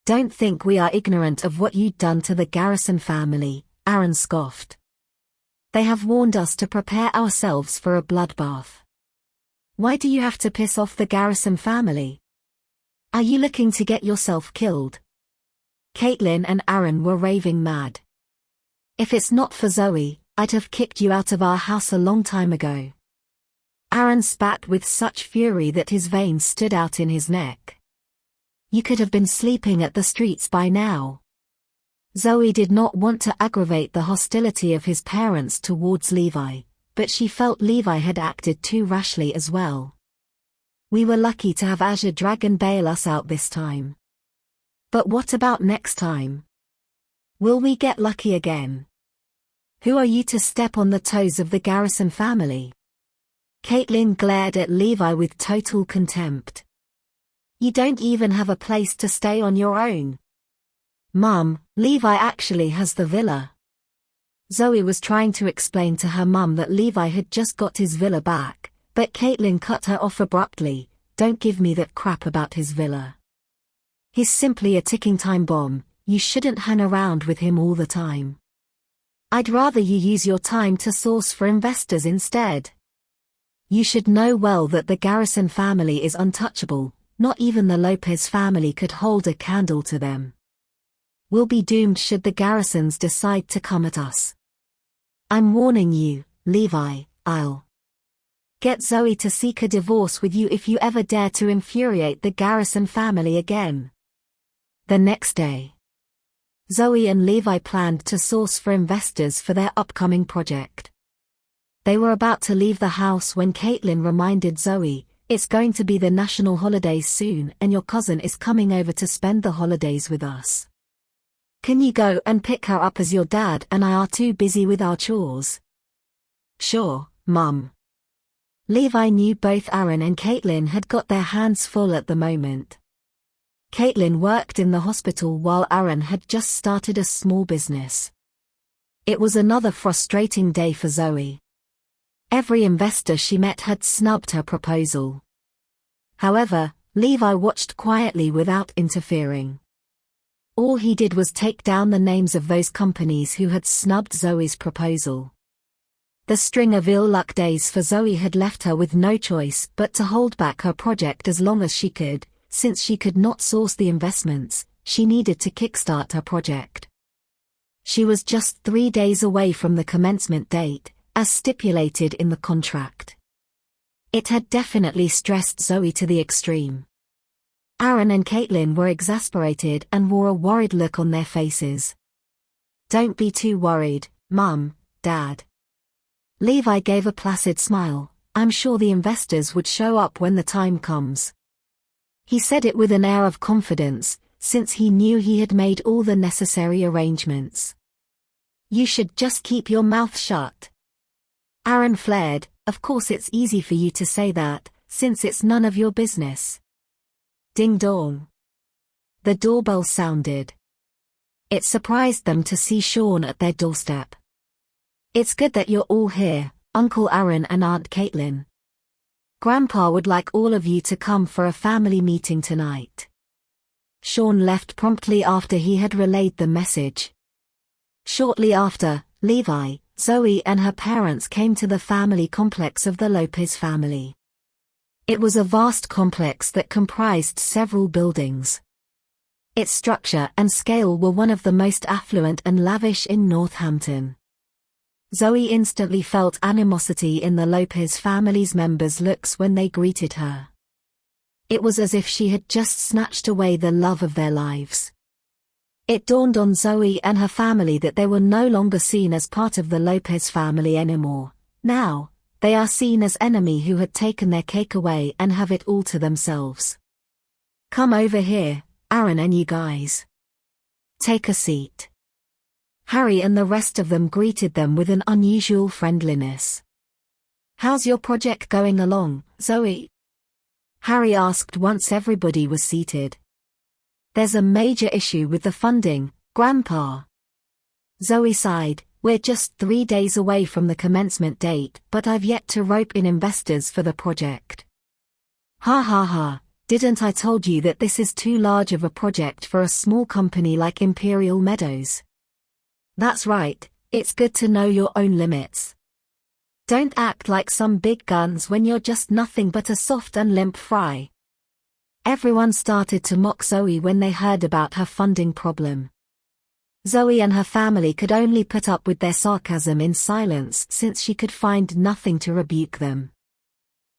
Don't think we are ignorant of what you'd done to the Garrison family, Aaron scoffed. They have warned us to prepare ourselves for a bloodbath. Why do you have to piss off the Garrison family? Are you looking to get yourself killed? Caitlin and Aaron were raving mad. If it's not for Zoe, I'd have kicked you out of our house a long time ago. Aaron spat with such fury that his veins stood out in his neck. You could have been sleeping at the streets by now. Zoe did not want to aggravate the hostility of his parents towards Levi, but she felt Levi had acted too rashly as well. We were lucky to have Azure Dragon bail us out this time. But what about next time? Will we get lucky again? Who are you to step on the toes of the Garrison family? Caitlin glared at Levi with total contempt. You don't even have a place to stay on your own. Mum, Levi actually has the villa. Zoe was trying to explain to her mum that Levi had just got his villa back, but Caitlin cut her off abruptly. Don't give me that crap about his villa. He's simply a ticking time bomb, you shouldn't hang around with him all the time. I'd rather you use your time to source for investors instead. You should know well that the Garrison family is untouchable, not even the Lopez family could hold a candle to them. We'll be doomed should the Garrisons decide to come at us. I'm warning you, Levi, I'll get Zoe to seek a divorce with you if you ever dare to infuriate the Garrison family again. The next day, Zoe and Levi planned to source for investors for their upcoming project. They were about to leave the house when Caitlin reminded Zoe, it's going to be the national holidays soon and your cousin is coming over to spend the holidays with us. Can you go and pick her up as your dad and I are too busy with our chores? Sure, Mum. Levi knew both Aaron and Caitlin had got their hands full at the moment. Caitlin worked in the hospital while Aaron had just started a small business. It was another frustrating day for Zoe. Every investor she met had snubbed her proposal. However, Levi watched quietly without interfering. All he did was take down the names of those companies who had snubbed Zoe's proposal. The string of ill-luck days for Zoe had left her with no choice but to hold back her project as long as she could. Since she could not source the investments, she needed to kickstart her project. She was just 3 days away from the commencement date, as stipulated in the contract. It had definitely stressed Zoe to the extreme. Aaron and Caitlin were exasperated and wore a worried look on their faces. Don't be too worried, Mum, Dad. Levi gave a placid smile. I'm sure the investors would show up when the time comes. He said it with an air of confidence, since he knew he had made all the necessary arrangements. You should just keep your mouth shut. Aaron flared, of course it's easy for you to say that, since it's none of your business. Ding dong. The doorbell sounded. It surprised them to see Sean at their doorstep. It's good that you're all here, Uncle Aaron and Aunt Caitlin. Grandpa would like all of you to come for a family meeting tonight. Sean left promptly after he had relayed the message. Shortly after, Levi, Zoe and her parents came to the family complex of the Lopez family. It was a vast complex that comprised several buildings. Its structure and scale were one of the most affluent and lavish in Northampton. Zoe instantly felt animosity in the Lopez family's members' looks when they greeted her. It was as if she had just snatched away the love of their lives. It dawned on Zoe and her family that they were no longer seen as part of the Lopez family anymore. Now, they are seen as enemy who had taken their cake away and have it all to themselves. Come over here, Aaron and you guys. Take a seat. Harry and the rest of them greeted them with an unusual friendliness. How's your project going along, Zoe? Harry asked once everybody was seated. There's a major issue with the funding, Grandpa. Zoe sighed, we're just 3 days away from the commencement date, but I've yet to rope in investors for the project. Ha ha ha, Didn't I told you that this is too large of a project for a small company like Imperial Meadows? That's right, it's good to know your own limits. Don't act like some big guns when you're just nothing but a soft and limp fry. Everyone started to mock Zoe when they heard about her funding problem. Zoe and her family could only put up with their sarcasm in silence since she could find nothing to rebuke them.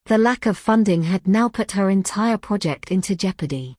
The lack of funding had now put her entire project into jeopardy.